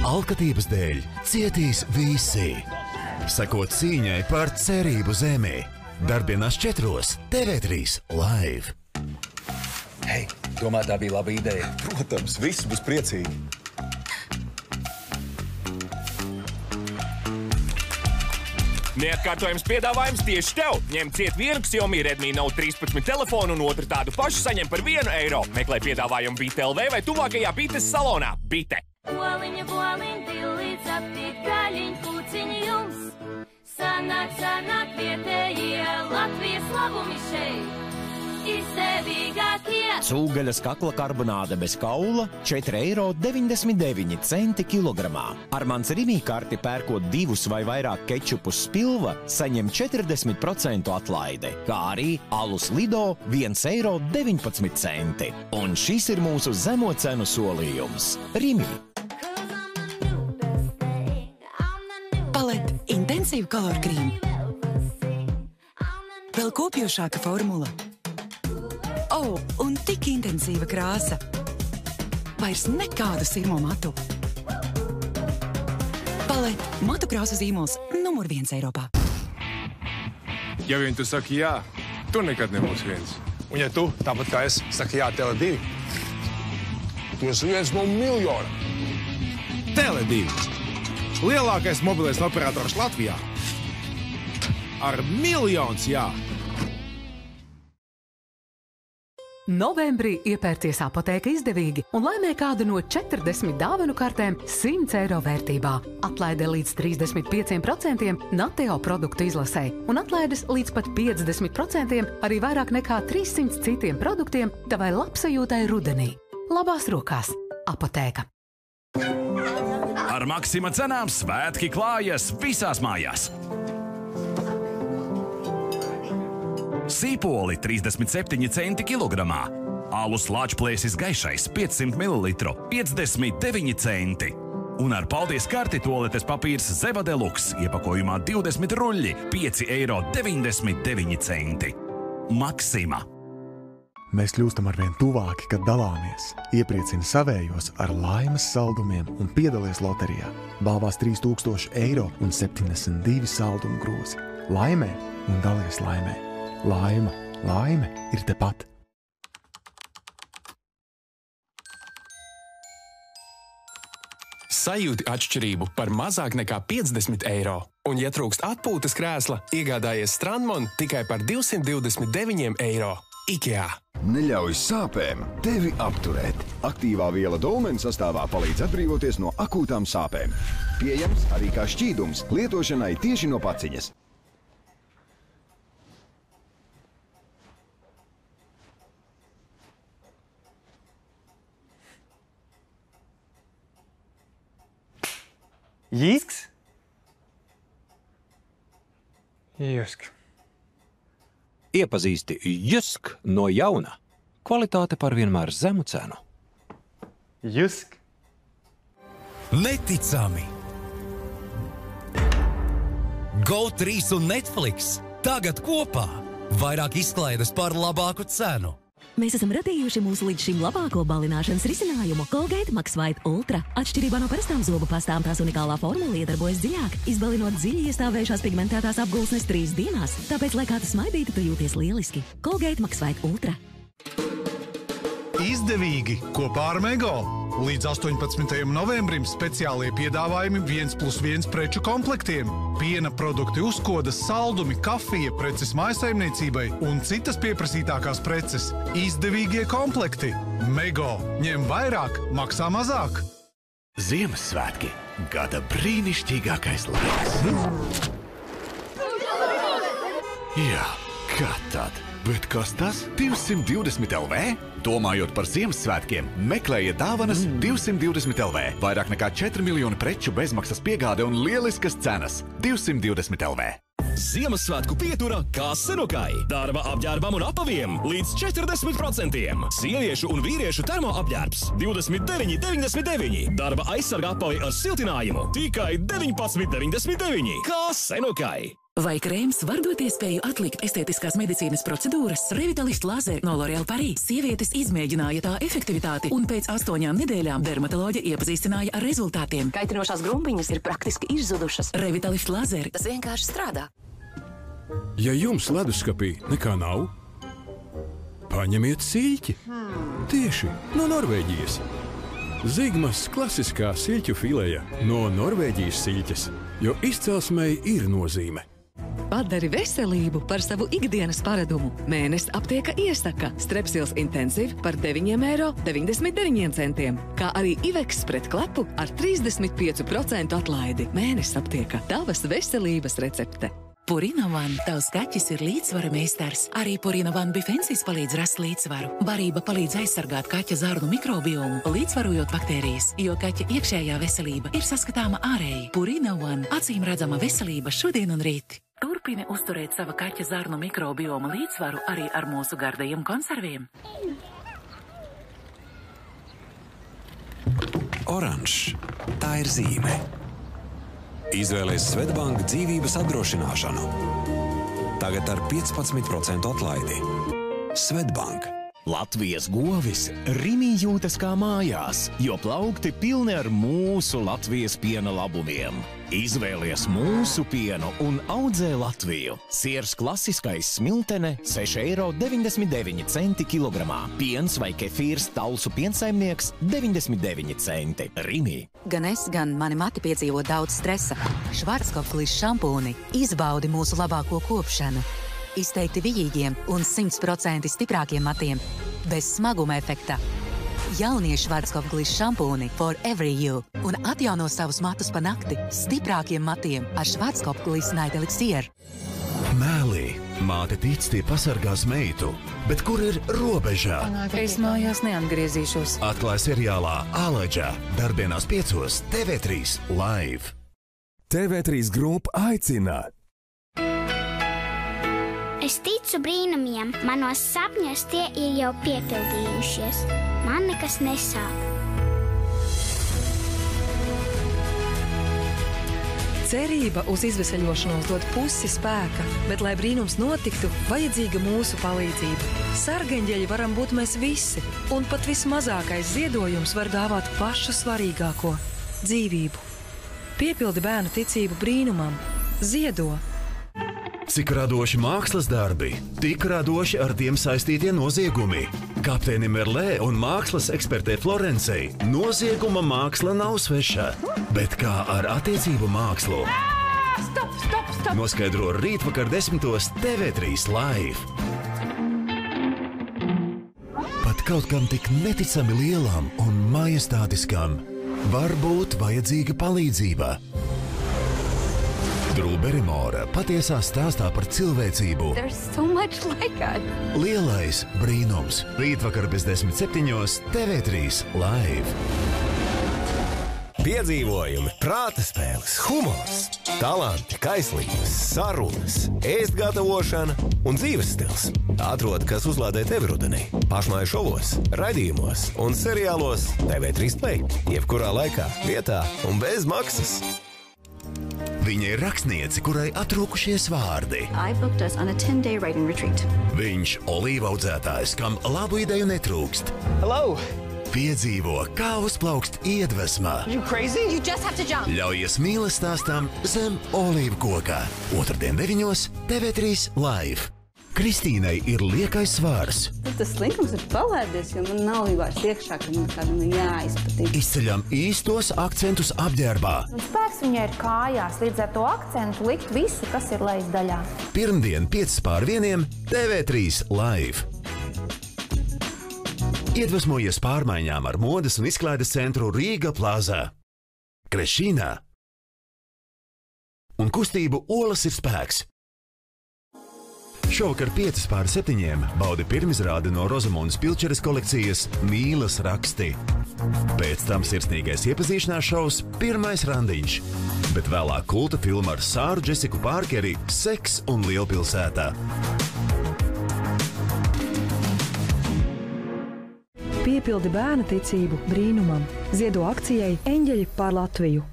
Alkatības dēļ cietīs visi. Sekot cīņai par cerību zemē. Darbienās 4. TV3 Live. Hei, domā, tā bija laba ideja? Protams, viss būs priecīgi. Neatkārtojams piedāvājums tieši tev. Ņem ciet vienu Xiaomi Redmi Note 13 telefonu un otru tādu pašu saņem par €1. Meklē piedāvājumu Bite LV vai tuvākajā Bites salonā. Bite. Boliņa, dilīts aptīt gaļiņ, puciņi jums. Sanāk vietējie Latvijas labumi šeit. Izdevīgākie. Cūgaļas kakla karbonāde bez kaula €4,99 kilogramā. Ar mans Rimi karti pērkot 2 vai vairāk kečupus spilva saņem 40% atlaide, kā arī alus Lido €1,19. Un šis ir mūsu zemo cenu solījums. Rimi. Palet intensīvu kalorkrīmu. Vēl kopjošāka formula. Un tik intensīva krāsa. Vairs nekādu sirmo matu. Palet matu krāsu zīmols numur 1 Eiropā. Ja vien tu saki jā, tu nekad nebūs viens. Un ja tu, tāpat kā es, saki jā Tele2, tu esi viens no miljona. Tele2. Lielākais mobilais operators Latvijā. Ar miljons jā. Novembrī iepērties apotēka izdevīgi un laimē kādu no 40 dāvanu kartēm €100 vērtībā. Atlaide līdz 35% Nateo produktu izlasē un atlaides līdz pat 50% arī vairāk nekā 300 citiem produktiem tavai labsajūtai rudenī. Labās rokās apotēka. Ar Maksima cenām svētki klājas visās mājās. Sīpoli 37 centi kilogramā. Alus Lāčplēsis gaišais 500 ml 59 centi. Un ar paldies karti toaletes papīrs Zeva Deluxe iepakojumā 20 ruļļi €5,99. Maksima. Mēs kļūstam arvien tuvāki, kad dalāmies. Iepriecini savējos ar laimes saldumiem un piedalies loterijā. Balvās €3,000 un 72 saldumu grozi. Laimē un dalies laimē. Laime ir tepat. Sajūti atšķirību par mazāk nekā €50. Un, ja trūkst atpūtas krēsla, iegādājies Strandmon tikai par €229. IKEA. Neļauj sāpēm tevi apturēt. Aktīvā viela Dolmen sastāvā palīdz atbrīvoties no akūtām sāpēm. Pieejams arī kā šķīdums lietošanai tieši no paciņas. Jīsks? Jusk. Iepazīsti Jusk no jauna. Kvalitāte par vienmēr zemu cenu. Jusk. Neticami! GO3 un Netflix tagad kopā. Vairāk izklaides par labāku cenu. Mēs esam radījuši mūsu līdz šim labāko balināšanas risinājumu Colgate Max White Ultra. Atšķirībā no parastām zobu pastām tās unikālā formula iedarbojas dziļāk, izbalinot dziļi iestāvējušās pigmentētās apgulsnes 3 dienās. Tāpēc, lai kā tu smaidītu, tu jūties lieliski. Colgate Max White Ultra. Izdevīgi kopā ar Mego. Līdz 18. novembrim speciālie piedāvājumi 1+1 preču komplektiem. Piena produkti uzkodas, saldumi, kafija, preces mājsaimniecībai un citas pieprasītākās preces. Izdevīgie komplekti. Mego. Ņem vairāk, maksā mazāk. Ziemassvētki – gada brīnišķīgākais laiks. Jā, kā tad? Bet kas tas? 220 LV? Domājot par Ziemassvētkiem, meklējiet dāvanas 220 LV. Vairāk nekā 4 miljoni preču bezmaksas piegāde un lieliskas cenas. 220 LV. Ziemassvētku pietura kā Senukai. Darba apģērbam un apaviem līdz 40%. Sieviešu un vīriešu termoapģērbs 29,99. Darba aizsarga apavi ar siltinājumu tikai 19,99. Kā Senukai. Vai krēms var dot iespēju atlikt estētiskās medicīnas procedūras? Revitalist Laser no L'Oréal Paris sievietes izmēģināja tā efektivitāti un pēc 8 nedēļām dermatoloģe iepazīstināja ar rezultātiem. Kaitinošās grumbiņas ir praktiski izzudušas. Revitalist Laser. Tas vienkārši strādā. Ja jums leduskapī nekā nav, paņemiet siļķi. Tieši no Norvēģijas. Zigmas klasiskā siļķu fileja no Norvēģijas siļķes, jo izcelsmei ir nozīme. Padari veselību par savu ikdienas paradumu. Mēnesis aptieka iesaka Strepsils Intensive par 9,99 €, kā arī Iveks pret klepu ar 35% atlaidi. Mēnesis aptieka tavas veselības recepte. Purina One, tavs kaķis ir līdzsvara meistars. Arī Purina One Bifensis palīdz rast līdzsvaru. Barība palīdz aizsargāt kaķa zarnu mikrobiomu, līdzsvarojot baktērijas, jo kaķa iekšējā veselība ir saskatāma ārēji. Purina One, acīm redzama veselība šodien un rīt. Turpini uzturēt sava kaķa zarnu mikrobioma līdzsvaru arī ar mūsu gardajiem konserviem. Oranžs. Tā ir zīme. Izvēlēs Swedbank dzīvības apdrošināšanu. Tagad ar 15% atlaidi. Swedbank. Latvijas govis Rimi jūtas kā mājās, jo plaukti pilni ar mūsu Latvijas piena labumiem. Izvēlies mūsu pienu un audzē Latviju. Siers klasiskais smiltene 6,99 € kilogramā. Piens vai kefīrs Talsu piensaimnieks 99 centi. Rimi. Gan es, gan mani mati piedzīvo daudz stresa. Schwarzkopf šampūni izbaudi mūsu labāko kopšanu. Izteikti vijīgiem un 100% stiprākiem matiem, bez smaguma efekta. Jaunie Schwarzkopf šampūni for every you un atjauno savus matus pa nakti stiprākiem matiem ar Schwarzkopf Night Elixir. Mēlī, māte tic, tie pasargās meitu, bet kur ir robeža? Es mājās neatgriezīšos. Atklāj seriālā Āleģa, darbienās 5 TV3 Live. TV3 grupa aicina. Es ticu brīnumiem, manos sapņos tie ir jau piepildījušies. Man nekas nesāp. Cerība uz izveseļošanos dod pusi spēka, bet, lai brīnums notiktu, vajadzīga mūsu palīdzība. Sargeņģeļi varam būt mēs visi, un pat vismazākais ziedojums var dāvāt pašu svarīgāko – dzīvību. Piepildi bērnu ticību brīnumam. Ziedo! Cik radoši mākslas darbi, tik radoši ar tiem saistītie noziegumi. Kapteinim Merlē un mākslas ekspertē Florencei nozieguma māksla nav sveša. Bet kā ar attiecību mākslu? Stop! Noskaidro rītvakar 10 TV3 Live. Pat kaut kam tik neticami lielam un majestātiskam var būt vajadzīga palīdzība. Drew Barrymore patiesā stāstā par cilvēcību. Lielais brīnums. Rītvakar bez 17 TV3 Live. Piedzīvojumi, prāta spēles, humors, talanti, kaislības, sarunas, ēst gatavošana un dzīves stils. Atrod, kas uzlādē tevi rudenī. Pašmāju šovos, raidījumos un seriālos TV3 Play. Jebkurā laikā, vietā un bez maksas. Viņa ir rakstniece, kurai atrūkušies vārdi. Viņš olīva audzētājs, kam labu ideju netrūkst. Hello! Piedzīvo, kā uzplaukst iedvesma. You crazy? You just have to jump. Ļaujies mīles stāstam zem olīvu kokā. Otrdien 9 TV3 Live. Kristīnai ir liekais svars. Tas slinkums ir palēdies, jo man nav vairs iekšā, ka man kādam jāizpatīk. Izceļam īstos akcentus apģērbā. Spēks viņai ir kājās, līdz ar to akcentu likt visu, kas ir lejas daļā. Pirmdien 5:1 TV3 Live. Iedvesmojies pārmaiņām ar modes un izklaides centru Rīga Plaza. Krešīnā. Un kustību Olas ir spēks. Šovakar 5:7 baudi pirmizrādi no Rozamundas Pilčeres kolekcijas Mīlas raksti. Pēc tam sirsnīgais iepazīšanās šovs Pirmais randiņš, bet vēlāk kulta filma ar Sāru Džesiku Pārkeri Seks un lielpilsētā. Piepildi bērnu ticību brīnumam. Ziedo akcijai Eņģeļi pār Latviju.